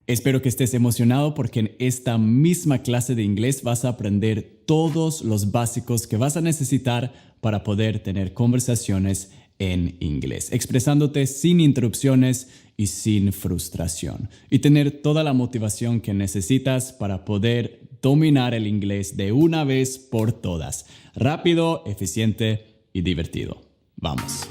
Espero que estés emocionado porque en esta misma clase de inglés vas a aprender todos los básicos que vas a necesitar para poder tener conversaciones en inglés, expresándote sin interrupciones y sin frustración, y tener toda la motivación que necesitas para poder dominar el inglés de una vez por todas. Rápido, eficiente y divertido. Vamos.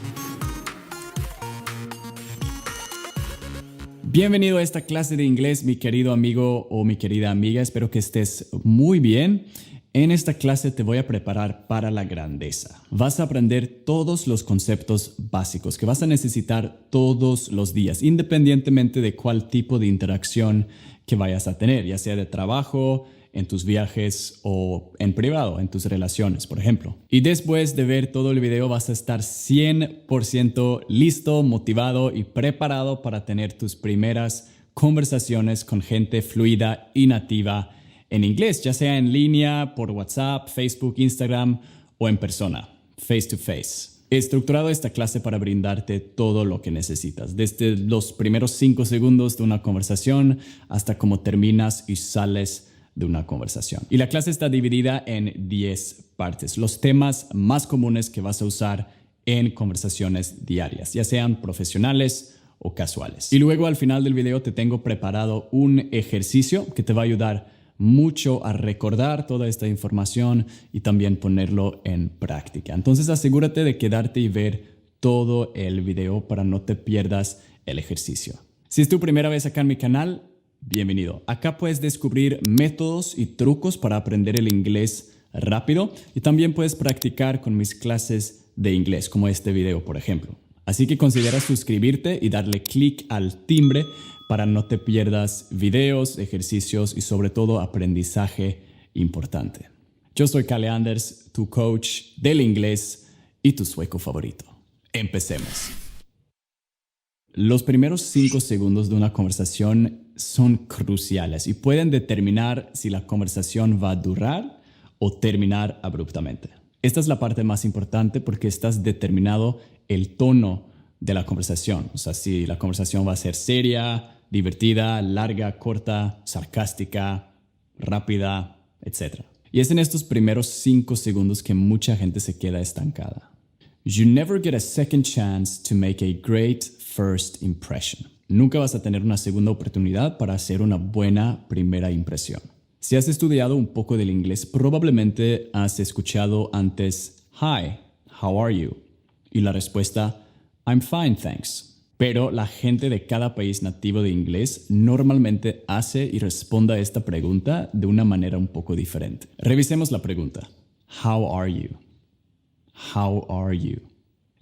Bienvenido a esta clase de inglés, mi querido amigo o mi querida amiga. Espero que estés muy bien. En esta clase te voy a preparar para la grandeza. Vas a aprender todos los conceptos básicos que vas a necesitar todos los días, independientemente de cuál tipo de interacción que vayas a tener, ya sea de trabajo, en tus viajes o en privado, en tus relaciones, por ejemplo. Y después de ver todo el video vas a estar 100% listo, motivado y preparado para tener tus primeras conversaciones con gente fluida y nativa en inglés, ya sea en línea, por WhatsApp, Facebook, Instagram o en persona, face to face. He estructurado esta clase para brindarte todo lo que necesitas, desde los primeros 5 segundos de una conversación hasta cómo terminas y sales de una conversación. Y la clase está dividida en 10 partes, los temas más comunes que vas a usar en conversaciones diarias, ya sean profesionales o casuales. Y luego al final del video te tengo preparado un ejercicio que te va a ayudar mucho a recordar toda esta información y también ponerlo en práctica. Entonces asegúrate de quedarte y ver todo el video para no te pierdas el ejercicio. Si es tu primera vez acá en mi canal, bienvenido. Acá puedes descubrir métodos y trucos para aprender el inglés rápido y también puedes practicar con mis clases de inglés, como este video, por ejemplo. Así que considera suscribirte y darle clic al timbre para no te pierdas videos, ejercicios y sobre todo aprendizaje importante. Yo soy Kalle Anders, tu coach del inglés y tu sueco favorito. Empecemos. Los primeros 5 segundos de una conversación son cruciales y pueden determinar si la conversación va a durar o terminar abruptamente. Esta es la parte más importante porque estás determinado el tono de la conversación. O sea, si la conversación va a ser seria, divertida, larga, corta, sarcástica, rápida, etc. Y es en estos primeros 5 segundos que mucha gente se queda estancada. You never get a second chance to make a great first impression. Nunca vas a tener una segunda oportunidad para hacer una buena primera impresión. Si has estudiado un poco del inglés, probablemente has escuchado antes Hi, how are you? Y la respuesta I'm fine, thanks. Pero la gente de cada país nativo de inglés normalmente hace y responde a esta pregunta de una manera un poco diferente. Revisemos la pregunta. How are you? How are you?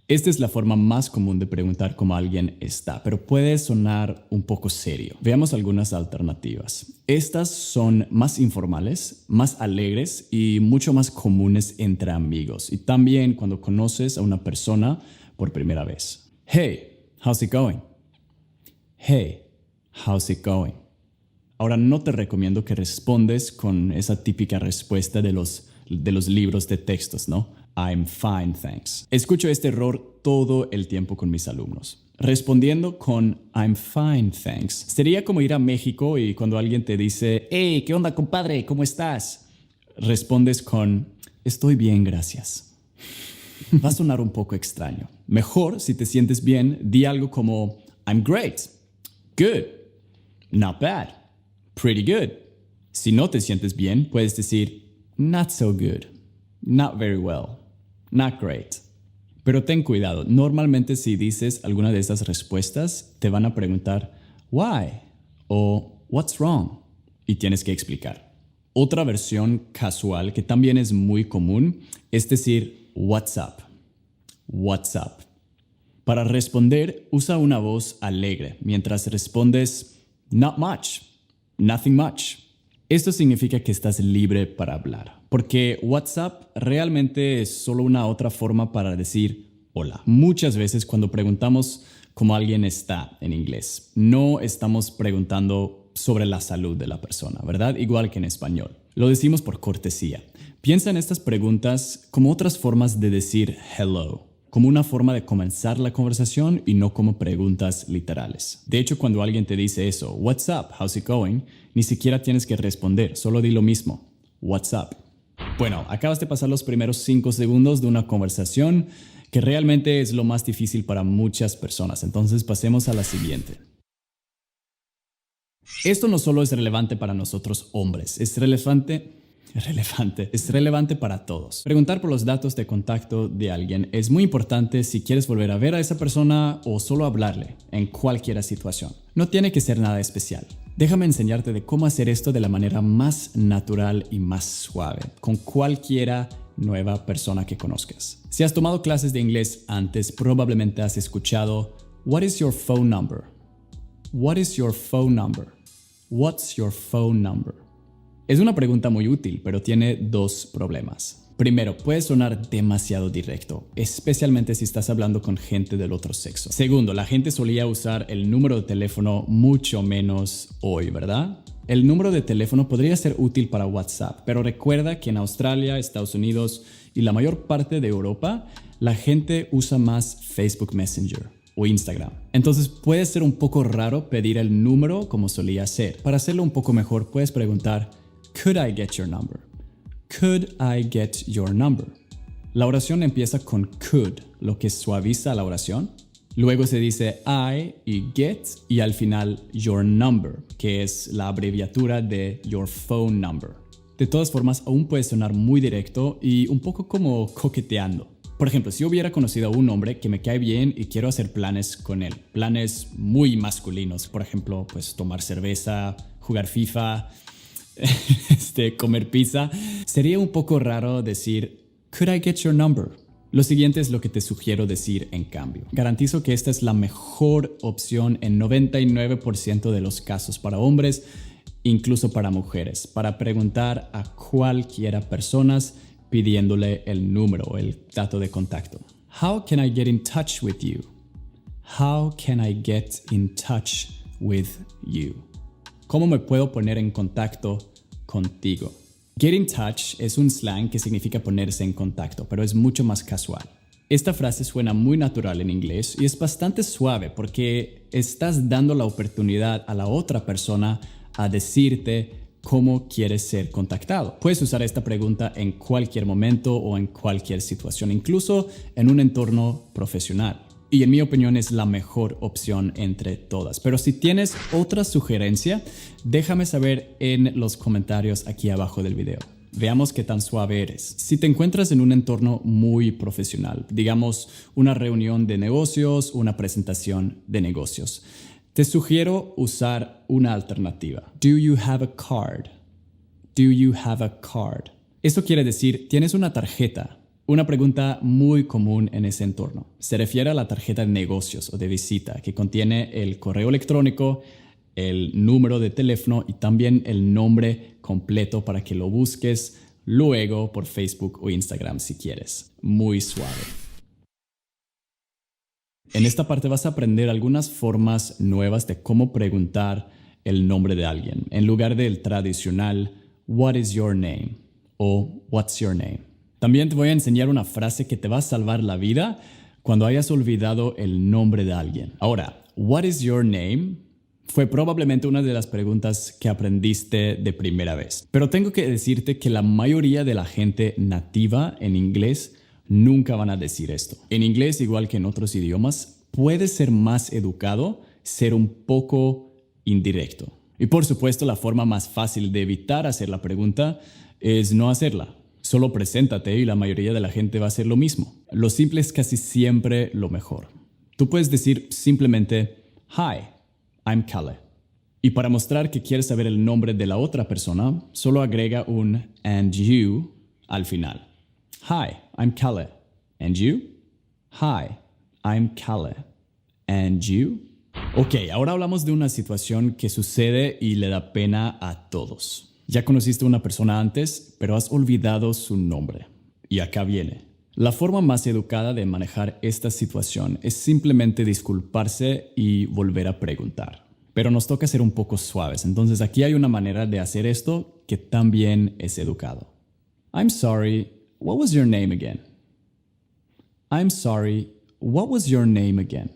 Esta es la forma más común de preguntar cómo alguien está, pero puede sonar un poco serio. Veamos algunas alternativas. Estas son más informales, más alegres y mucho más comunes entre amigos y también cuando conoces a una persona por primera vez. Hey, how's it going? Hey, how's it going? Ahora no te recomiendo que respondes con esa típica respuesta de los libros de textos, ¿no? I'm fine, thanks. Escucho este error todo el tiempo con mis alumnos. Respondiendo con I'm fine, thanks. Sería como ir a México y cuando alguien te dice hey, ¿qué onda, compadre? ¿Cómo estás? Respondes con estoy bien, gracias. Va a sonar un poco extraño. Mejor, si te sientes bien, di algo como I'm great, good, not bad, pretty good. Si no te sientes bien, puedes decir not so good, not very well, not great. Pero ten cuidado, normalmente si dices alguna de estas respuestas, te van a preguntar why o what's wrong y tienes que explicar. Otra versión casual que también es muy común es decir what's up, what's up. Para responder, usa una voz alegre mientras respondes not much, nothing much. Esto significa que estás libre para hablar, porque WhatsApp realmente es solo una otra forma para decir hola. Muchas veces cuando preguntamos cómo alguien está en inglés, no estamos preguntando sobre la salud de la persona, ¿verdad? Igual que en español. Lo decimos por cortesía. Piensa en estas preguntas como otras formas de decir hello como una forma de comenzar la conversación y no como preguntas literales. De hecho, cuando alguien te dice eso, "What's up? How's it going?", ni siquiera tienes que responder, solo di lo mismo, "What's up?". Bueno, acabas de pasar los primeros 5 segundos de una conversación que realmente es lo más difícil para muchas personas. Entonces pasemos a la siguiente. Esto no solo es relevante para nosotros hombres, es relevante para todos. Preguntar por los datos de contacto de alguien es muy importante si quieres volver a ver a esa persona o solo hablarle en cualquier situación. No tiene que ser nada especial. Déjame enseñarte de cómo hacer esto de la manera más natural y más suave, con cualquiera nueva persona que conozcas. Si has tomado clases de inglés antes, probablemente has escuchado "What is your phone number?" What is your phone number? What's your phone number? Es una pregunta muy útil, pero tiene 2 problemas. Primero, puede sonar demasiado directo, especialmente si estás hablando con gente del otro sexo. Segundo, la gente solía usar el número de teléfono mucho menos hoy, ¿verdad? El número de teléfono podría ser útil para WhatsApp, pero recuerda que en Australia, Estados Unidos y la mayor parte de Europa, la gente usa más Facebook Messenger o Instagram. Entonces puede ser un poco raro pedir el número como solía ser. Para hacerlo un poco mejor, puedes preguntar "Could I get your number?" Could I get your number? La oración empieza con could, lo que suaviza la oración. Luego se dice I y get y al final your number, que es la abreviatura de your phone number. De todas formas, aún puede sonar muy directo y un poco como coqueteando. Por ejemplo, si yo hubiera conocido a un hombre que me cae bien y quiero hacer planes con él, planes muy masculinos, por ejemplo, pues tomar cerveza, jugar FIFA, comer pizza, sería un poco raro decir "Could I get your number?". Lo siguiente es lo que te sugiero decir en cambio. Garantizo que esta es la mejor opción en 99% de los casos para hombres, incluso para mujeres, para preguntar a cualquiera persona pidiéndole el número, el dato de contacto. How can I get in touch with you? How can I get in touch with you? ¿Cómo me puedo poner en contacto contigo? Get in touch es un slang que significa ponerse en contacto, pero es mucho más casual. Esta frase suena muy natural en inglés y es bastante suave porque estás dando la oportunidad a la otra persona a decirte cómo quieres ser contactado. Puedes usar esta pregunta en cualquier momento o en cualquier situación, incluso en un entorno profesional. Y en mi opinión es la mejor opción entre todas. Pero si tienes otra sugerencia, déjame saber en los comentarios aquí abajo del video. Veamos qué tan suave eres. Si te encuentras en un entorno muy profesional, digamos una reunión de negocios, una presentación de negocios, te sugiero usar una alternativa. Do you have a card? Do you have a card? Esto quiere decir, ¿tienes una tarjeta? Una pregunta muy común en ese entorno. Se refiere a la tarjeta de negocios o de visita, que contiene el correo electrónico, el número de teléfono y también el nombre completo para que lo busques luego por Facebook o Instagram si quieres. Muy suave. En esta parte vas a aprender algunas formas nuevas de cómo preguntar el nombre de alguien, en lugar del tradicional "What is your name?" o "What's your name?". También te voy a enseñar una frase que te va a salvar la vida cuando hayas olvidado el nombre de alguien. Ahora, "What is your name?" fue probablemente una de las preguntas que aprendiste de primera vez. Pero tengo que decirte que la mayoría de la gente nativa en inglés nunca van a decir esto. En inglés, igual que en otros idiomas, puede ser más educado ser un poco indirecto. Y por supuesto, la forma más fácil de evitar hacer la pregunta es no hacerla. Solo preséntate y la mayoría de la gente va a hacer lo mismo. Lo simple es casi siempre lo mejor. Tú puedes decir simplemente "Hi, I'm Kalle". Y para mostrar que quieres saber el nombre de la otra persona, solo agrega un "and you" al final. Hi, I'm Kalle. And you? Hi, I'm Kalle. And you? Ok, ahora hablamos de una situación que sucede y le da pena a todos. Ya conociste a una persona antes, pero has olvidado su nombre. Y acá viene. La forma más educada de manejar esta situación es simplemente disculparse y volver a preguntar. Pero nos toca ser un poco suaves, entonces aquí hay una manera de hacer esto que también es educado. I'm sorry, what was your name again? I'm sorry, what was your name again?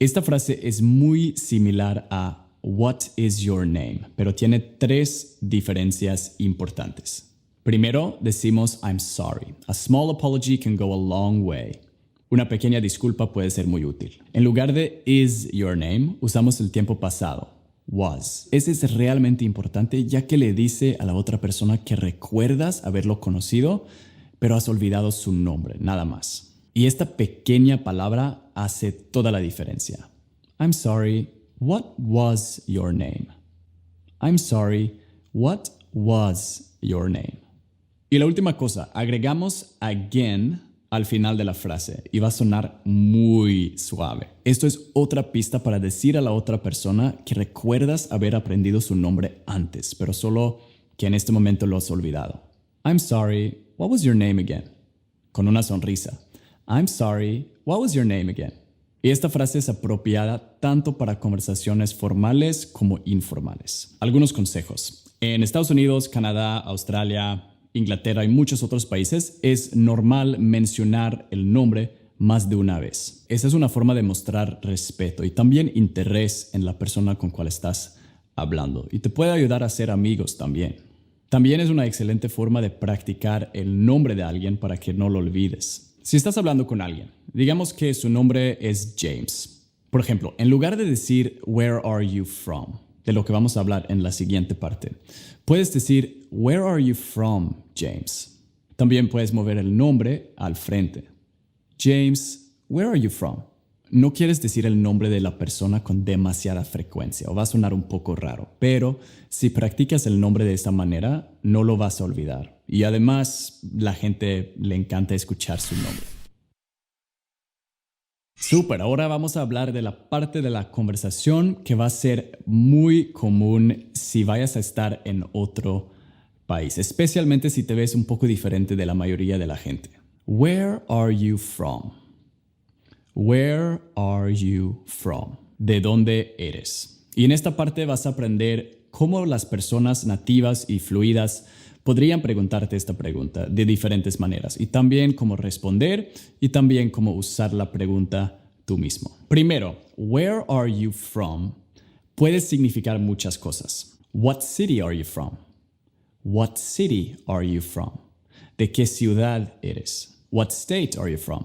Esta frase es muy similar a what is your name, pero tiene tres diferencias importantes. Primero, decimos I'm sorry. A small apology can go a long way. Una pequeña disculpa puede ser muy útil. En lugar de is your name, usamos el tiempo pasado, was. Ese es realmente importante ya que le dice a la otra persona que recuerdas haberlo conocido, pero has olvidado su nombre, nada más. Y esta pequeña palabra hace toda la diferencia. I'm sorry, what was your name? I'm sorry, what was your name? Y la última cosa, agregamos again al final de la frase y va a sonar muy suave. Esto es otra pista para decir a la otra persona que recuerdas haber aprendido su nombre antes, pero solo que en este momento lo has olvidado. I'm sorry, what was your name again? Con una sonrisa. I'm sorry, what was your name again? Y esta frase es apropiada tanto para conversaciones formales como informales. Algunos consejos. En Estados Unidos, Canadá, Australia, Inglaterra y muchos otros países es normal mencionar el nombre más de una vez. Esa es una forma de mostrar respeto y también interés en la persona con cual estás hablando. Y te puede ayudar a ser amigos también. También es una excelente forma de practicar el nombre de alguien para que no lo olvides. Si estás hablando con alguien, digamos que su nombre es James. Por ejemplo, en lugar de decir where are you from, de lo que vamos a hablar en la siguiente parte, puedes decir where are you from, James. También puedes mover el nombre al frente. James, where are you from? No quieres decir el nombre de la persona con demasiada frecuencia o va a sonar un poco raro, pero si practicas el nombre de esta manera, no lo vas a olvidar. Y además, la gente le encanta escuchar su nombre. Súper, ahora vamos a hablar de la parte de la conversación que va a ser muy común si vayas a estar en otro país, especialmente si te ves un poco diferente de la mayoría de la gente. Where are you from? Where are you from? ¿De dónde eres? Y en esta parte vas a aprender cómo las personas nativas y fluidas podrían preguntarte esta pregunta de diferentes maneras y también cómo responder y también cómo usar la pregunta tú mismo. Primero, where are you from? Puede significar muchas cosas. What city are you from? What city are you from? ¿De qué ciudad eres? What state are you from?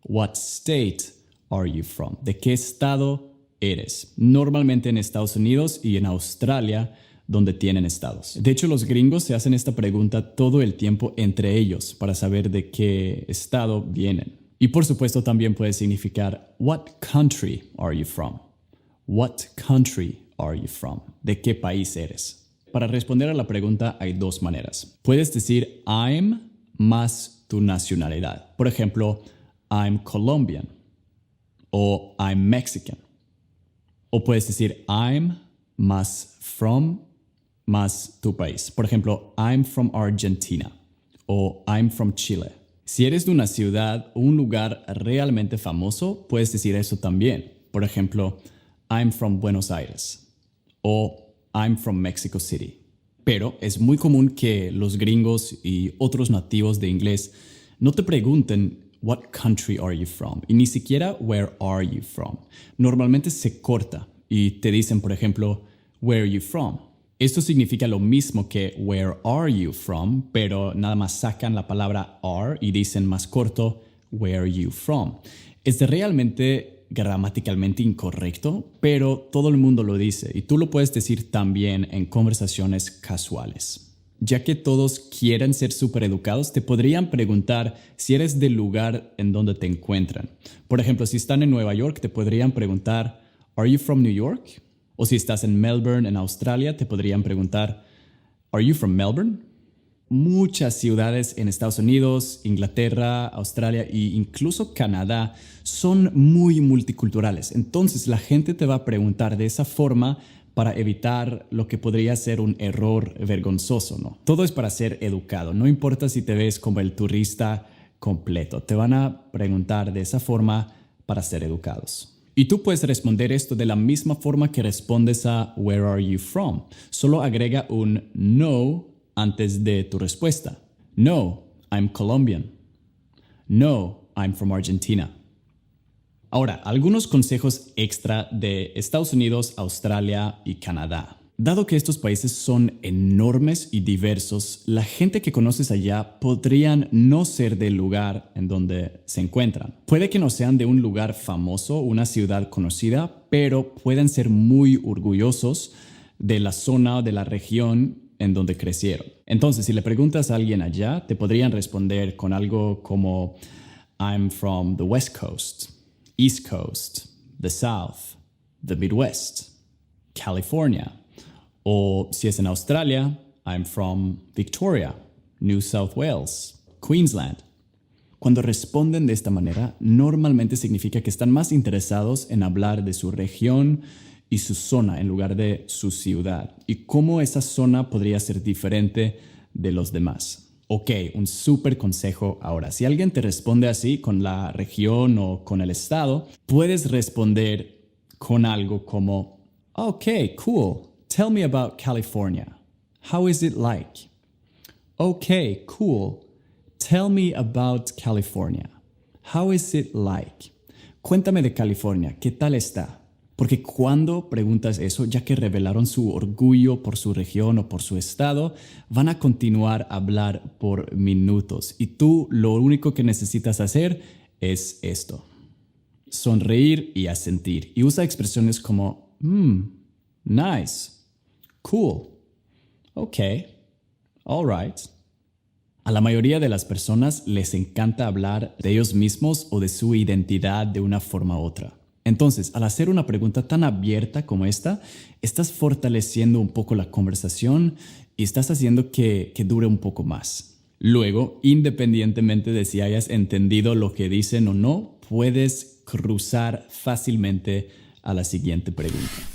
What state are you from? ¿De qué estado eres? Normalmente en Estados Unidos y en Australia, donde tienen estados. De hecho, los gringos se hacen esta pregunta todo el tiempo entre ellos para saber de qué estado vienen. Y por supuesto también puede significar what country are you from? What country are you from? ¿De qué país eres? Para responder a la pregunta hay dos maneras. Puedes decir I'm más tu nacionalidad. Por ejemplo, I'm Colombian o I'm Mexican. O puedes decir I'm más from más tu país. Por ejemplo, I'm from Argentina o I'm from Chile. Si eres de una ciudad o un lugar realmente famoso, puedes decir eso también. Por ejemplo, I'm from Buenos Aires o I'm from Mexico City. Pero es muy común que los gringos y otros nativos de inglés no te pregunten what country are you from y ni siquiera where are you from. Normalmente se corta y te dicen, por ejemplo, where are you from? Esto significa lo mismo que where are you from, pero nada más sacan la palabra are y dicen más corto, where are you from. Es realmente gramaticalmente incorrecto, pero todo el mundo lo dice y tú lo puedes decir también en conversaciones casuales. Ya que todos quieren ser súper educados, te podrían preguntar si eres del lugar en donde te encuentran. Por ejemplo, si están en Nueva York, te podrían preguntar, ¿Are you from New York? O si estás en Melbourne, en Australia, te podrían preguntar, ¿Are you from Melbourne? Muchas ciudades en Estados Unidos, Inglaterra, Australia e incluso Canadá son muy multiculturales. Entonces la gente te va a preguntar de esa forma para evitar lo que podría ser un error vergonzoso, ¿no? Todo es para ser educado. No importa si te ves como el turista completo. Te van a preguntar de esa forma para ser educados. Y tú puedes responder esto de la misma forma que respondes a Where are you from? Solo agrega un no antes de tu respuesta. No, I'm Colombian. No, I'm from Argentina. Ahora, algunos consejos extra de Estados Unidos, Australia y Canadá. Dado que estos países son enormes y diversos, la gente que conoces allá podrían no ser del lugar en donde se encuentran. Puede que no sean de un lugar famoso, una ciudad conocida, pero pueden ser muy orgullosos de la zona o de la región en donde crecieron. Entonces, si le preguntas a alguien allá, te podrían responder con algo como I'm from the West Coast, East Coast, the South, the Midwest, California. O si es en Australia, I'm from Victoria, New South Wales, Queensland. Cuando responden de esta manera, normalmente significa que están más interesados en hablar de su región y su zona en lugar de su ciudad y cómo esa zona podría ser diferente de los demás. Ok, un súper consejo ahora. Si alguien te responde así con la región o con el estado, puedes responder con algo como, ok, cool. Tell me about California. How is it like? Okay, cool. Tell me about California. How is it like? Cuéntame de California, ¿qué tal está? Porque cuando preguntas eso, ya que revelaron su orgullo por su región o por su estado, van a continuar a hablar por minutos. Y tú lo único que necesitas hacer es esto. Sonreír y asentir. Y usa expresiones como, nice. Cool. Okay. All right. A la mayoría de las personas les encanta hablar de ellos mismos o de su identidad de una forma u otra. Entonces, al hacer una pregunta tan abierta como esta, estás fortaleciendo un poco la conversación y estás haciendo que dure un poco más. Luego, independientemente de si hayas entendido lo que dicen o no, puedes cruzar fácilmente a la siguiente pregunta.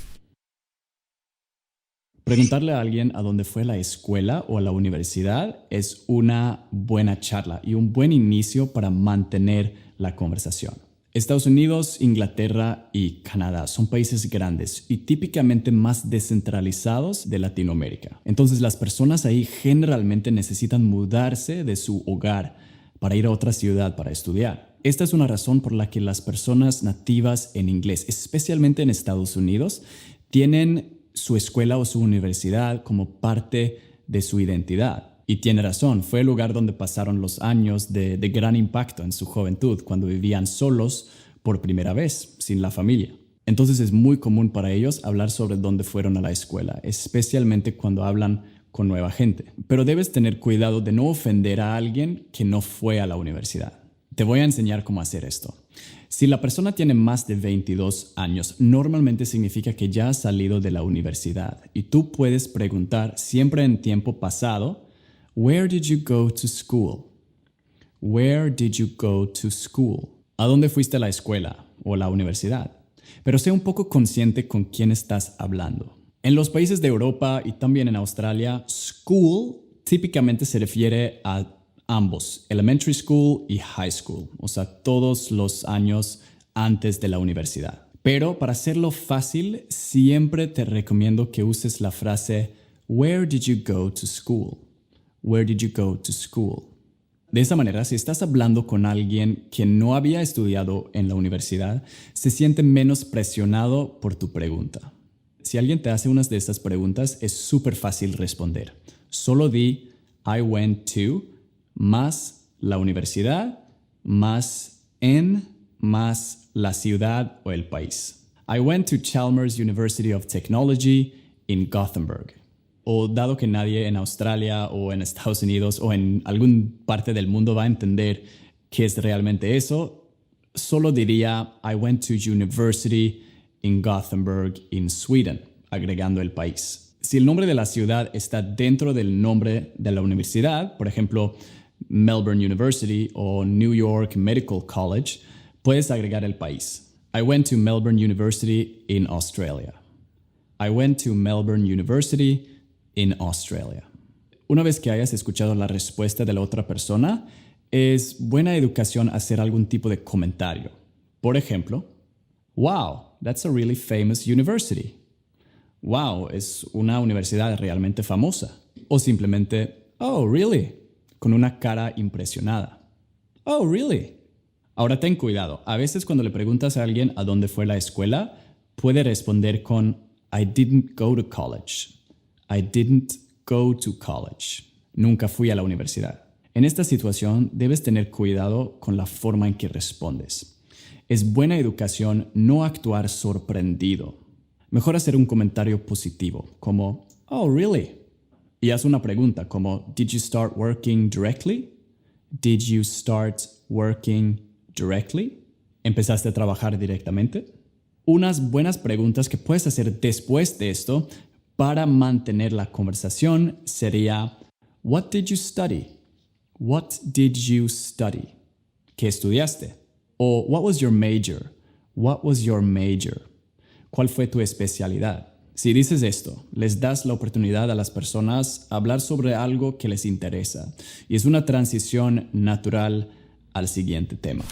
Preguntarle a alguien a dónde fue la escuela o la universidad es una buena charla y un buen inicio para mantener la conversación. Estados Unidos, Inglaterra y Canadá son países grandes y típicamente más descentralizados de Latinoamérica. Entonces las personas ahí generalmente necesitan mudarse de su hogar para ir a otra ciudad para estudiar. Esta es una razón por la que las personas nativas en inglés, especialmente en Estados Unidos, tienen su escuela o su universidad como parte de su identidad. Y tiene razón, fue el lugar donde pasaron los años de gran impacto en su juventud, cuando vivían solos por primera vez, sin la familia. Entonces es muy común para ellos hablar sobre dónde fueron a la escuela, especialmente cuando hablan con nueva gente. Pero debes tener cuidado de no ofender a alguien que no fue a la universidad. Te voy a enseñar cómo hacer esto. Si la persona tiene más de 22 años, normalmente significa que ya ha salido de la universidad y tú puedes preguntar siempre en tiempo pasado, Where did you go to school? Where did you go to school? ¿A dónde fuiste a la escuela o la universidad? Pero sé un poco consciente con quién estás hablando. En los países de Europa y también en Australia, school típicamente se refiere a ambos, elementary school y high school, o sea, todos los años antes de la universidad. Pero para hacerlo fácil, siempre te recomiendo que uses la frase Where did you go to school? Where did you go to school? De esa manera, si estás hablando con alguien que no había estudiado en la universidad, se siente menos presionado por tu pregunta. Si alguien te hace unas de estas preguntas, es súper fácil responder. Solo di I went to más la universidad, más en, más la ciudad o el país. I went to Chalmers University of Technology in Gothenburg. O dado que nadie en Australia o en Estados Unidos o en alguna parte del mundo va a entender qué es realmente eso, solo diría I went to university in Gothenburg in Sweden, agregando el país. Si el nombre de la ciudad está dentro del nombre de la universidad, por ejemplo, Melbourne University o New York Medical College, puedes agregar el país. I went to Melbourne University in Australia. I went to Melbourne University in Australia. Una vez que hayas escuchado la respuesta de la otra persona, es buena educación hacer algún tipo de comentario. Por ejemplo, wow, that's a really famous university. Wow, es una universidad realmente famosa. O simplemente, oh, really? Con una cara impresionada. Oh, really? Ahora ten cuidado. A veces cuando le preguntas a alguien a dónde fue la escuela, puede responder con I didn't go to college. I didn't go to college. Nunca fui a la universidad. En esta situación debes tener cuidado con la forma en que respondes. Es buena educación no actuar sorprendido. Mejor hacer un comentario positivo, como Oh, really? Y haz una pregunta como Did you start working directly? Did you start working directly? ¿Empezaste a trabajar directamente? Unas buenas preguntas que puedes hacer después de esto para mantener la conversación sería What did you study? What did you study? ¿Qué estudiaste? O What was your major? What was your major? ¿Cuál fue tu especialidad? Si dices esto, les das la oportunidad a las personas a hablar sobre algo que les interesa y es una transición natural al siguiente tema.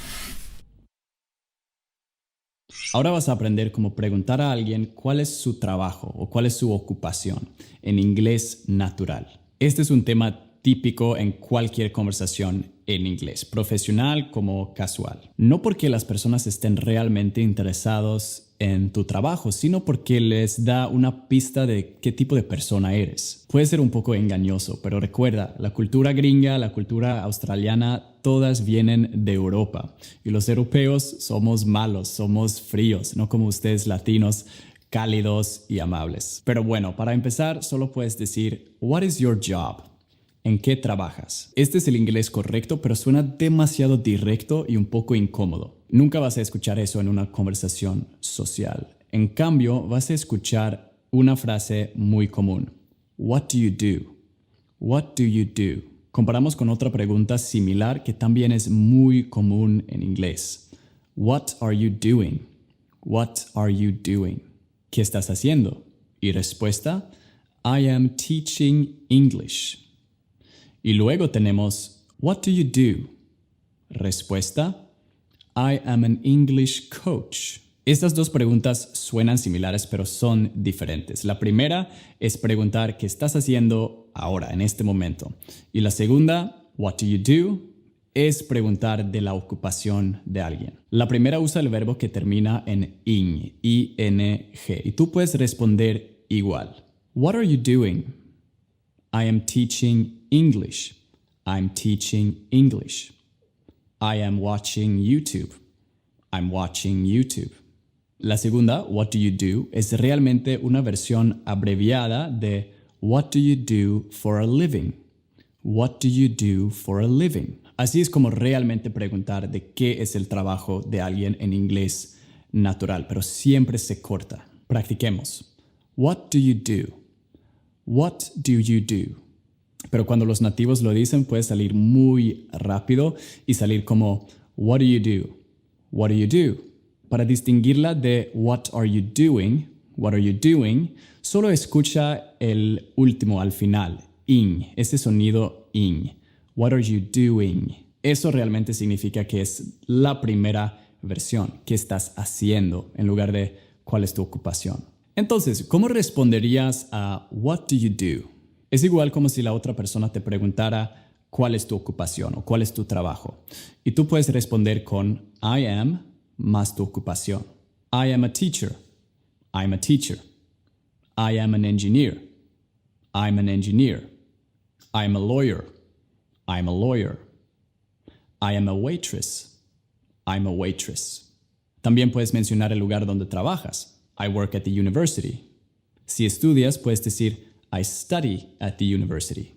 Ahora vas a aprender cómo preguntar a alguien cuál es su trabajo o cuál es su ocupación en inglés natural. Este es un tema típico en cualquier conversación en inglés, profesional como casual. No porque las personas estén realmente interesados en tu trabajo, sino porque les da una pista de qué tipo de persona eres. Puede ser un poco engañoso, pero recuerda, la cultura gringa, la cultura australiana, todas vienen de Europa. Y los europeos somos malos, somos fríos, no como ustedes latinos, cálidos y amables. Pero bueno, para empezar, solo puedes decir, What is your job? ¿En qué trabajas? Este es el inglés correcto, pero suena demasiado directo y un poco incómodo. Nunca vas a escuchar eso en una conversación social. En cambio, vas a escuchar una frase muy común. What do you do? What do you do? Comparamos con otra pregunta similar que también es muy común en inglés. What are you doing? What are you doing? ¿Qué estás haciendo? Y respuesta, I am teaching English. Y luego tenemos, What do you do? Respuesta, I am an English coach. Estas dos preguntas suenan similares, pero son diferentes. La primera es preguntar qué estás haciendo ahora, en este momento. Y la segunda, What do you do? Es preguntar de la ocupación de alguien. La primera usa el verbo que termina en ing, I-N-G. Y tú puedes responder igual. What are you doing? I am teaching English. I'm teaching English. I am watching YouTube. I'm watching YouTube. La segunda, what do you do, es realmente una versión abreviada de what do you do for a living. What do you do for a living? Así es como realmente preguntar de qué es el trabajo de alguien en inglés natural, pero siempre se corta. Practiquemos. What do you do? What do you do? Pero cuando los nativos lo dicen puede salir muy rápido y salir como What do you do? What do you do? Para distinguirla de What are you doing? What are you doing? Solo escucha el último al final, ing, ese sonido ing. What are you doing? Eso realmente significa que es la primera versión, qué estás haciendo, en lugar de cuál es tu ocupación. Entonces, ¿cómo responderías a What do you do? Es igual como si la otra persona te preguntara cuál es tu ocupación o cuál es tu trabajo. Y tú puedes responder con I am más tu ocupación. I am a teacher. I'm a teacher. I am an engineer. I'm an engineer. I'm a lawyer. I'm a lawyer. I am a waitress. I'm a waitress. También puedes mencionar el lugar donde trabajas. I work at the university. Si estudias, puedes decir I study at the university.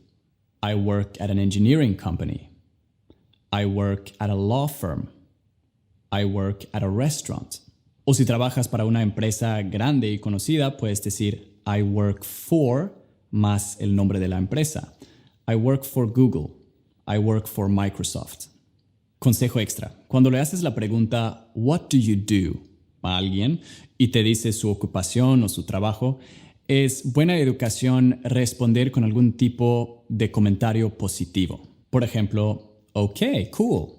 I work at an engineering company. I work at a law firm. I work at a restaurant. O si trabajas para una empresa grande y conocida, puedes decir I work for más el nombre de la empresa. I work for Google. I work for Microsoft. Consejo extra. Cuando le haces la pregunta What do you do? A alguien y te dice su ocupación o su trabajo, es buena educación responder con algún tipo de comentario positivo. Por ejemplo, okay, cool.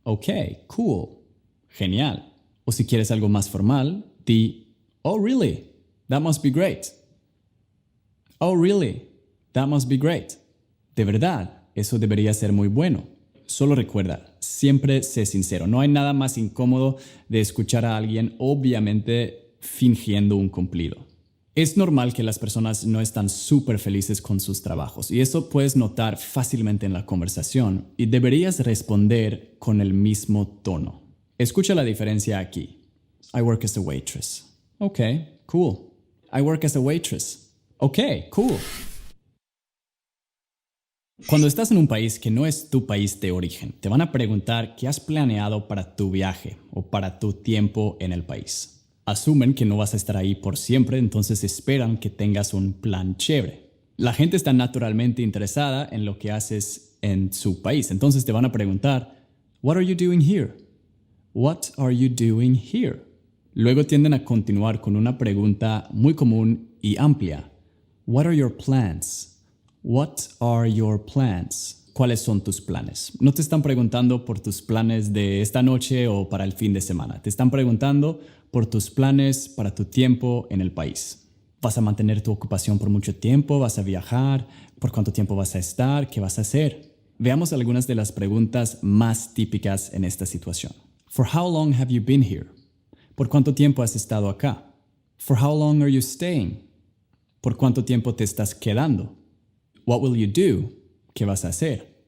Okay, cool. Genial. O si quieres algo más formal, di, oh really? That must be great. Oh really? That must be great. De verdad, eso debería ser muy bueno. solo recuerda, siempre sé sincero. No hay nada más incómodo de escuchar a alguien, obviamente, fingiendo un cumplido. Es normal que las personas no están súper felices con sus trabajos y eso puedes notar fácilmente en la conversación y deberías responder con el mismo tono. Escucha la diferencia aquí. I work as a waitress. Okay, cool. I work as a waitress. Okay, cool. Cuando estás en un país que no es tu país de origen, te van a preguntar qué has planeado para tu viaje o para tu tiempo en el país. Asumen que no vas a estar ahí por siempre, entonces esperan que tengas un plan chévere. La gente está naturalmente interesada en lo que haces en su país, entonces te van a preguntar, What are you doing here? What are you doing here? Luego tienden a continuar con una pregunta muy común y amplia. What are your plans? What are your plans? ¿Cuáles son tus planes? No te están preguntando por tus planes de esta noche o para el fin de semana. Te están preguntando por tus planes para tu tiempo en el país. ¿Vas a mantener tu ocupación por mucho tiempo? ¿Vas a viajar? ¿Por cuánto tiempo vas a estar? ¿Qué vas a hacer? Veamos algunas de las preguntas más típicas en esta situación. For how long have you been here? ¿Por cuánto tiempo has estado acá? For how long are you staying? ¿Por cuánto tiempo te estás quedando? What will you do? ¿Qué vas a hacer?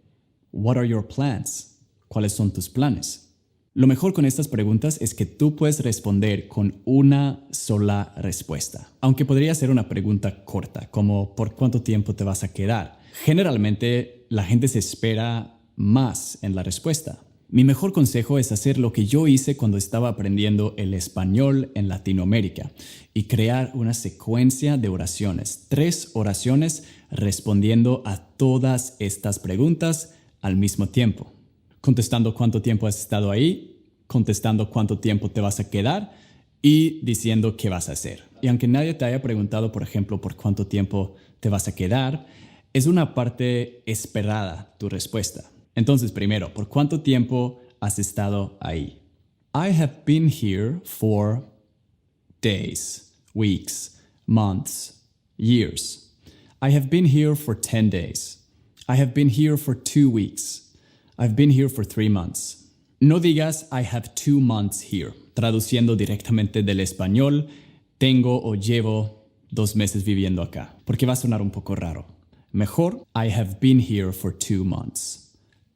What are your plans? ¿Cuáles son tus planes? Lo mejor con estas preguntas es que tú puedes responder con una sola respuesta, aunque podría ser una pregunta corta, como ¿por cuánto tiempo te vas a quedar? Generalmente la gente se espera más en la respuesta. Mi mejor consejo es hacer lo que yo hice cuando estaba aprendiendo el español en Latinoamérica y crear una secuencia de oraciones, 3 oraciones respondiendo a todas estas preguntas al mismo tiempo. Contestando cuánto tiempo has estado ahí, contestando cuánto tiempo te vas a quedar y diciendo qué vas a hacer. Y aunque nadie te haya preguntado, por ejemplo, por cuánto tiempo te vas a quedar, es una parte esperada tu respuesta. Entonces, primero, ¿por cuánto tiempo has estado ahí? I have been here for days, weeks, months, years. I have been here for 10 days. I have been here for 2 weeks. I've been here for 3 months. No digas I have 2 months here. Traduciendo directamente del español, tengo o llevo 2 meses viviendo acá, porque va a sonar un poco raro. Mejor, I have been here for 2 months.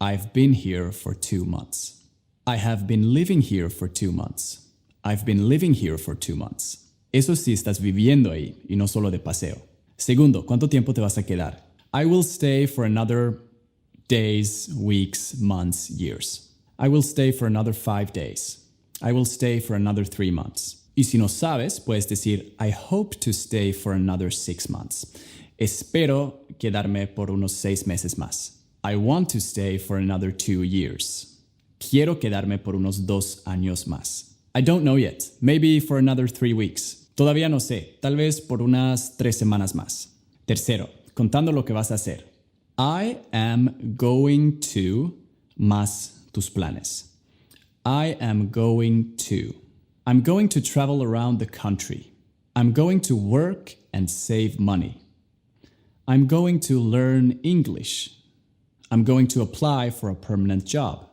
I've been here for 2 months. I have been living here for 2 months. I've been living here for 2 months. Eso sí estás viviendo ahí y no solo de paseo. Segundo, ¿cuánto tiempo te vas a quedar? I will stay for another days, weeks, months, years. I will stay for another 5 days. I will stay for another 3 months. Y si no sabes, puedes decir I hope to stay for another 6 months. Espero quedarme por unos 6 meses más. I want to stay for another 2 years. Quiero quedarme por unos 2 años más. I don't know yet. Maybe for another 3 weeks. Todavía no sé. Tal vez por unas 3 semanas más. Tercero, contando lo que vas a hacer. I am going to más tus planes. I am going to. I'm going to travel around the country. I'm going to work and save money. I'm going to learn English. I'm going to apply for a permanent job.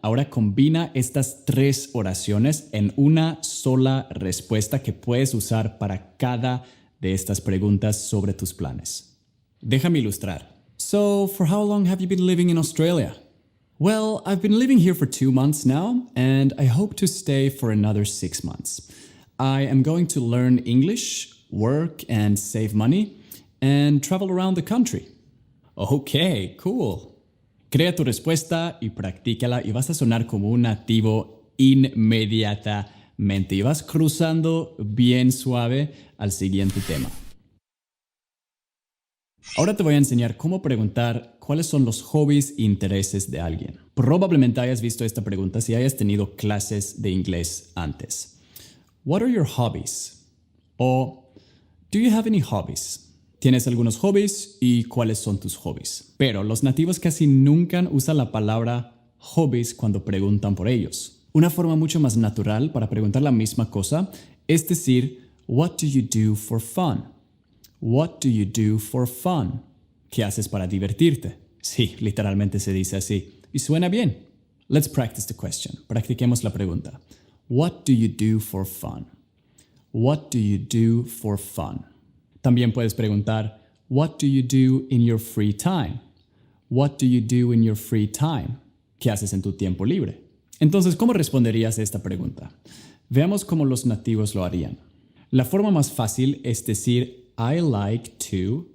Ahora combina estas 3 oraciones en una sola respuesta que puedes usar para cada de estas preguntas sobre tus planes. Déjame ilustrar. So, for how long have you been living in Australia? Well, I've been living here for 2 months now, and I hope to stay for another 6 months. I am going to learn English, work and save money, and travel around the country. Okay, cool. Crea tu respuesta y practícala y vas a sonar como un nativo inmediatamente. Y vas cruzando bien suave al siguiente tema. Ahora te voy a enseñar cómo preguntar cuáles son los hobbies e intereses de alguien. Probablemente hayas visto esta pregunta si hayas tenido clases de inglés antes. What are your hobbies? O do you have any hobbies? ¿Tienes algunos hobbies y cuáles son tus hobbies? Pero los nativos casi nunca usan la palabra hobbies cuando preguntan por ellos. Una forma mucho más natural para preguntar la misma cosa es decir, what do you do for fun? What do you do for fun? ¿Qué haces para divertirte? Sí, literalmente se dice así. Y suena bien. Let's practice the question. Practiquemos la pregunta. What do you do for fun? What do you do for fun? También puedes preguntar, what do you do in your free time? What do you do in your free time? ¿Qué haces en tu tiempo libre? Entonces, ¿cómo responderías a esta pregunta? Veamos cómo los nativos lo harían. La forma más fácil es decir I like to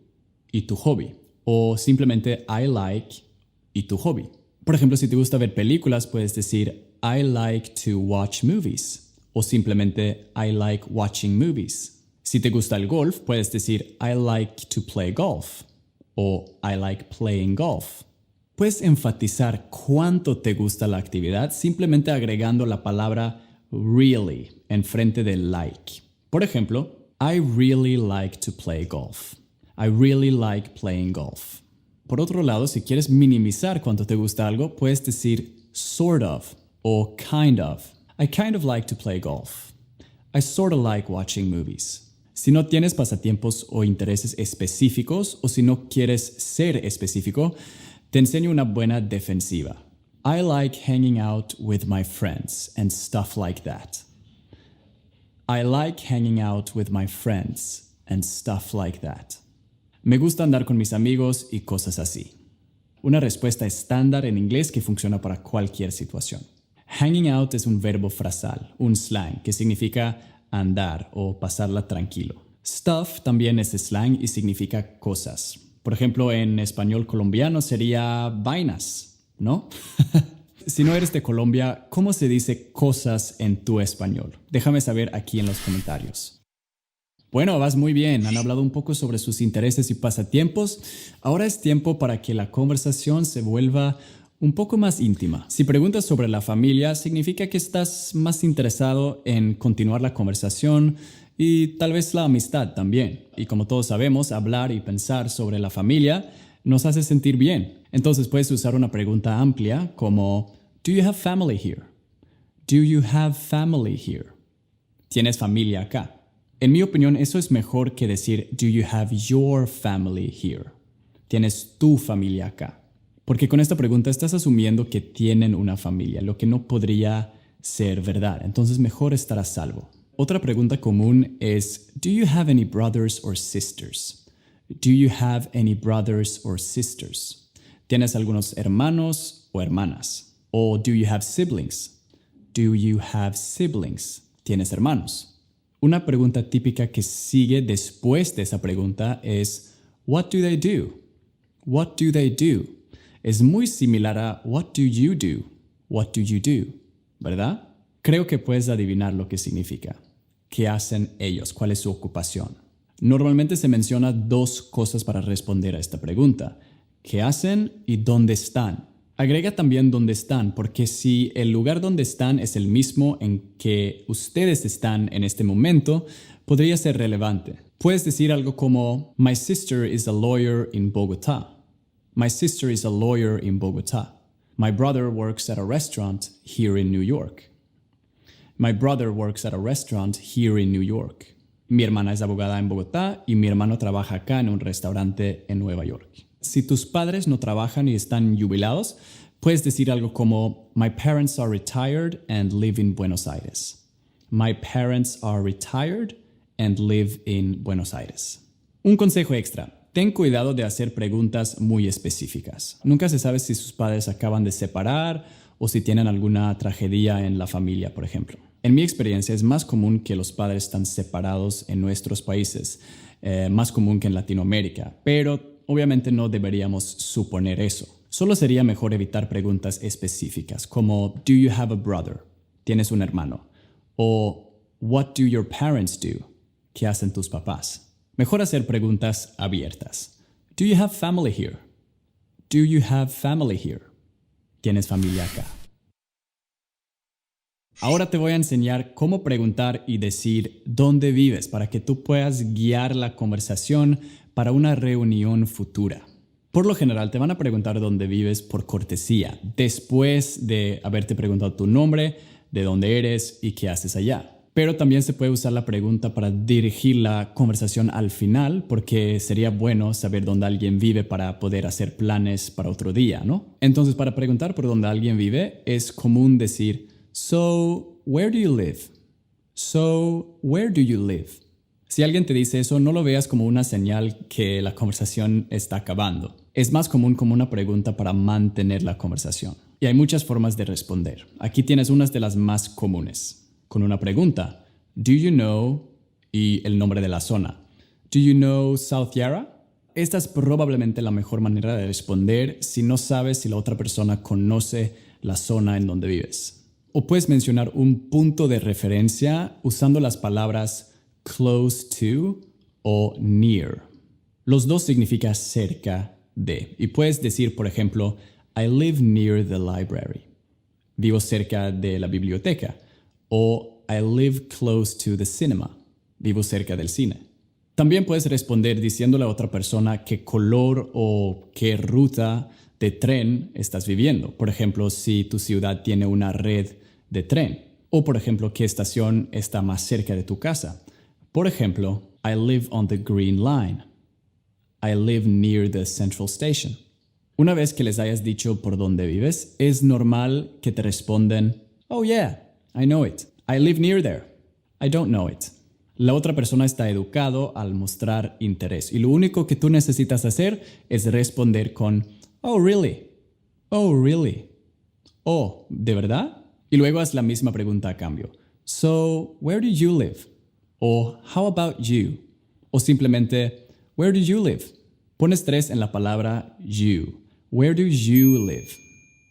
y tu hobby. O simplemente I like y tu hobby. Por ejemplo, si te gusta ver películas, puedes decir I like to watch movies. O simplemente I like watching movies. Si te gusta el golf, puedes decir I like to play golf. O I like playing golf. Puedes enfatizar cuánto te gusta la actividad simplemente agregando la palabra really en frente de like. Por ejemplo, I really like to play golf. I really like playing golf. Por otro lado, si quieres minimizar cuánto te gusta algo, puedes decir sort of o kind of. I kind of like to play golf. I sort of like watching movies. Si no tienes pasatiempos o intereses específicos, o si no quieres ser específico, te enseño una buena defensiva. I like hanging out with my friends and stuff like that. I like hanging out with my friends and stuff like that. Me gusta andar con mis amigos y cosas así. Una respuesta estándar en inglés que funciona para cualquier situación. Hanging out es un verbo frasal, un slang, que significa andar o pasarla tranquilo. Stuff también es slang y significa cosas. Por ejemplo, en español colombiano sería vainas, ¿no? Si no eres de Colombia, ¿cómo se dice cosas en tu español? Déjame saber aquí en los comentarios. Bueno, vas muy bien. Han hablado un poco sobre sus intereses y pasatiempos. Ahora es tiempo para que la conversación se vuelva un poco más íntima. Si preguntas sobre la familia, significa que estás más interesado en continuar la conversación y tal vez la amistad también. Y como todos sabemos, hablar y pensar sobre la familia nos hace sentir bien. Entonces puedes usar una pregunta amplia como Do you have family here? Do you have family here? ¿Tienes familia acá? En mi opinión, eso es mejor que decir Do you have your family here? ¿Tienes tu familia acá? Porque con esta pregunta estás asumiendo que tienen una familia, lo que no podría ser verdad. Entonces mejor estar a salvo. Otra pregunta común es Do you have any brothers or sisters? Do you have any brothers or sisters? ¿Tienes algunos hermanos o hermanas? O do you have siblings? Do you have siblings? ¿Tienes hermanos? Una pregunta típica que sigue después de esa pregunta es What do they do? What do they do? Es muy similar a What do you do? What do you do? ¿Verdad? Creo que puedes adivinar lo que significa. ¿Qué hacen ellos? ¿Cuál es su ocupación? Normalmente se menciona dos cosas para responder a esta pregunta. ¿Qué hacen y dónde están? Agrega también dónde están, porque si el lugar donde están es el mismo en que ustedes están en este momento, podría ser relevante. Puedes decir algo como My sister is a lawyer in Bogotá. My sister is a lawyer in Bogotá. My brother works at a restaurant here in New York. My brother works at a restaurant here in New York. Mi hermana es abogada en Bogotá y mi hermano trabaja acá en un restaurante en Nueva York. Si tus padres no trabajan y están jubilados, puedes decir algo como My parents are retired and live in Buenos Aires. My parents are retired and live in Buenos Aires. Un consejo extra. Ten cuidado de hacer preguntas muy específicas. Nunca se sabe si sus padres acaban de separar o si tienen alguna tragedia en la familia, por ejemplo. En mi experiencia es más común que los padres están separados en nuestros países, más común que en Latinoamérica, pero obviamente no deberíamos suponer eso. Solo sería mejor evitar preguntas específicas como Do you have a brother? ¿Tienes un hermano? O What do your parents do? ¿Qué hacen tus papás? Mejor hacer preguntas abiertas. Do you have family here? Do you have family here? ¿Tienes familia acá? Ahora te voy a enseñar cómo preguntar y decir dónde vives para que tú puedas guiar la conversación para una reunión futura. Por lo general te van a preguntar dónde vives por cortesía, después de haberte preguntado tu nombre, de dónde eres y qué haces allá. Pero también se puede usar la pregunta para dirigir la conversación al final, porque sería bueno saber dónde alguien vive para poder hacer planes para otro día, ¿no? Entonces, para preguntar por dónde alguien vive, es común decir, "So, where do you live? So, where do you live?" Si alguien te dice eso, no lo veas como una señal que la conversación está acabando. Es más común como una pregunta para mantener la conversación. Y hay muchas formas de responder. Aquí tienes unas de las más comunes. Con una pregunta, "Do you know?" y el nombre de la zona. "Do you know South Yarra?" Esta es probablemente la mejor manera de responder si no sabes si la otra persona conoce la zona en donde vives. O puedes mencionar un punto de referencia usando las palabras close to o near. Los dos significan cerca de. Y puedes decir, por ejemplo, "I live near the library." Vivo cerca de la biblioteca. O "I live close to the cinema." Vivo cerca del cine. También puedes responder diciéndole a otra persona qué color o qué ruta de tren estás viviendo. Por ejemplo, si tu ciudad tiene una red de tren. O por ejemplo, qué estación está más cerca de tu casa. Por ejemplo, "I live on the Green Line." "I live near the Central Station." Una vez que les hayas dicho por dónde vives, es normal que te respondan, "Oh yeah, I know it. I live near there. I don't know it." La otra persona está educado al mostrar interés y lo único que tú necesitas hacer es responder con "Oh really? Oh really? Oh, ¿de verdad?" Y luego haz la misma pregunta a cambio. "So, where do you live?" O "How about you?" O simplemente "Where do you live?" Pones 3 en la palabra you. Where do you live?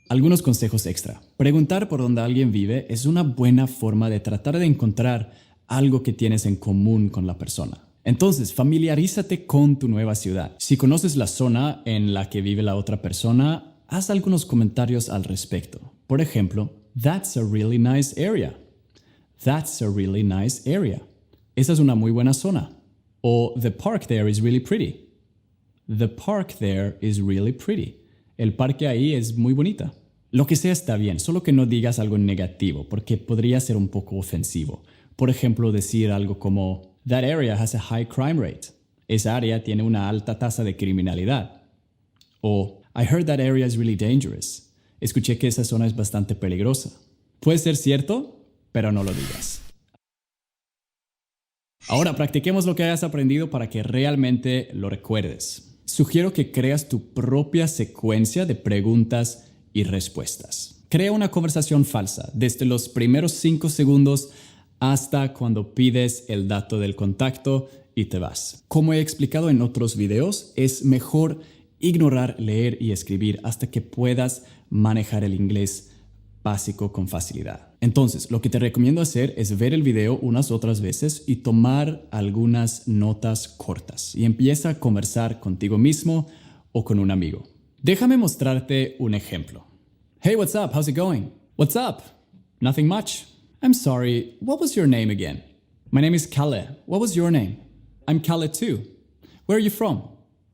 Algunos consejos extra. Preguntar por dónde alguien vive es una buena forma de tratar de encontrar algo que tienes en común con la persona. Entonces, familiarízate con tu nueva ciudad. Si conoces la zona en la que vive la otra persona, haz algunos comentarios al respecto. Por ejemplo, "That's a really nice area." "That's a really nice area." Esa es una muy buena zona. O "The park there is really pretty." "The park there is really pretty." El parque ahí es muy bonita. Lo que sea está bien, solo que no digas algo negativo, porque podría ser un poco ofensivo. Por ejemplo, decir algo como "That area has a high crime rate." Esa área tiene una alta tasa de criminalidad. O "I heard that area is really dangerous." Escuché que esa zona es bastante peligrosa. Puede ser cierto, pero no lo digas. Ahora practiquemos lo que hayas aprendido para que realmente lo recuerdes. Sugiero que creas tu propia secuencia de preguntas y respuestas. Crea una conversación falsa desde los primeros 5 segundos hasta cuando pides el dato del contacto y te vas. Como he explicado en otros videos, es mejor ignorar leer y escribir hasta que puedas manejar el inglés básico con facilidad. Entonces, lo que te recomiendo hacer es ver el video unas otras veces y tomar algunas notas cortas y empieza a conversar contigo mismo o con un amigo. Déjame mostrarte un ejemplo. "Hey, what's up? How's it going?" "What's up?" "Nothing much." "I'm sorry, what was your name again?" "My name is Kalle. What was your name?" "I'm Kalle too." "Where are you from?"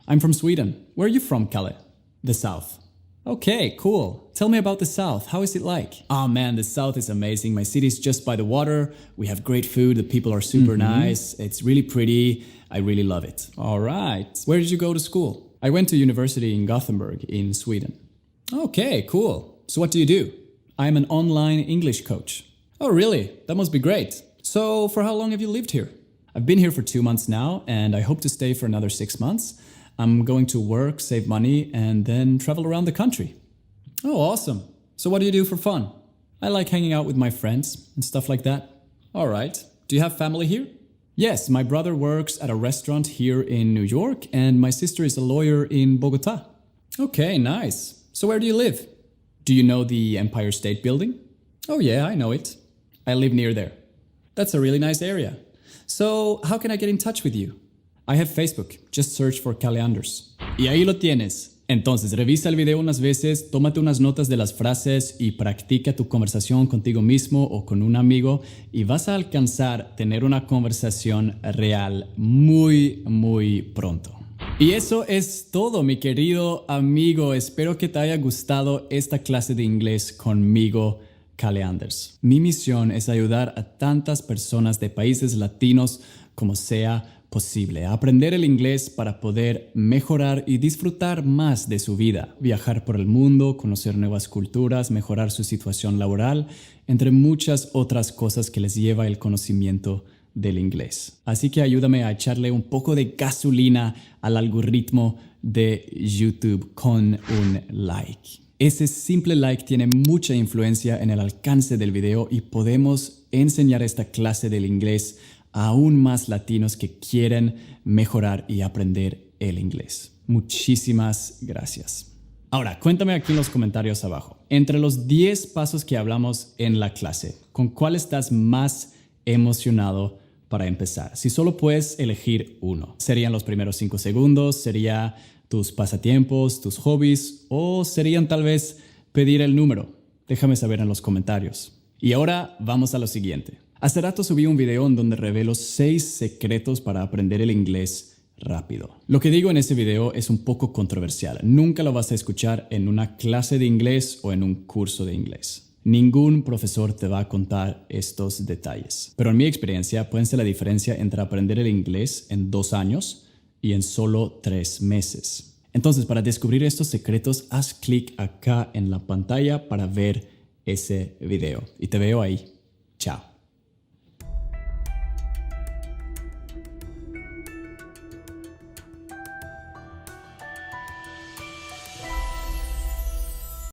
"I'm from Sweden." "Where are you from, Kalle?" "The South." "Okay, cool. Tell me about the South. How is it like?" "Oh man, the South is amazing. My city is just by the water. We have great food. The people are super nice. It's really pretty. I really love it." "All right. Where did you go to school?" "I went to university in Gothenburg in Sweden." "Okay, cool. So what do you do?" "I'm an online English coach." "Oh really? That must be great. So for how long have you lived here?" "I've been here for 2 months now and I hope to stay for another 6 months. I'm going to work, save money, and then travel around the country." "Oh, awesome. So what do you do for fun?" "I like hanging out with my friends and stuff like that." "All right. Do you have family here?" "Yes, my brother works at a restaurant here in New York and my sister is a lawyer in Bogota." "Okay, nice. So where do you live?" "Do you know the Empire State Building?" "Oh yeah, I know it. I live near there." "That's a really nice area. So how can I get in touch with you?" "I have Facebook. Just search for Kalle Anders." Y ahí lo tienes. Entonces, revisa el video unas veces, tómate unas notas de las frases y practica tu conversación contigo mismo o con un amigo y vas a alcanzar tener una conversación real muy, muy pronto. Y eso es todo, mi querido amigo. Espero que te haya gustado esta clase de inglés conmigo, Caleanders. Mi misión es ayudar a tantas personas de países latinos como sea posible a aprender el inglés para poder mejorar y disfrutar más de su vida, viajar por el mundo, conocer nuevas culturas, mejorar su situación laboral, entre muchas otras cosas que les lleva el conocimiento del inglés. Así que ayúdame a echarle un poco de gasolina al algoritmo de YouTube con un like. Ese simple like tiene mucha influencia en el alcance del video y podemos enseñar esta clase del inglés a aún más latinos que quieren mejorar y aprender el inglés. Muchísimas gracias. Ahora, cuéntame aquí en los comentarios abajo. Entre los 10 pasos que hablamos en la clase, ¿con cuál estás más emocionado para empezar? Si solo puedes elegir uno, ¿serían los primeros 5 segundos? ¿Sería tus pasatiempos, tus hobbies? ¿O serían tal vez pedir el número? Déjame saber en los comentarios. Y ahora vamos a lo siguiente. Hace rato subí un video en donde revelo 6 secretos para aprender el inglés rápido. Lo que digo en ese video es un poco controversial. Nunca lo vas a escuchar en una clase de inglés o en un curso de inglés. Ningún profesor te va a contar estos detalles. Pero en mi experiencia pueden ser la diferencia entre aprender el inglés en 2 años y en solo 3 meses. Entonces, para descubrir estos secretos, haz clic acá en la pantalla para ver ese video. Y te veo ahí. Chao.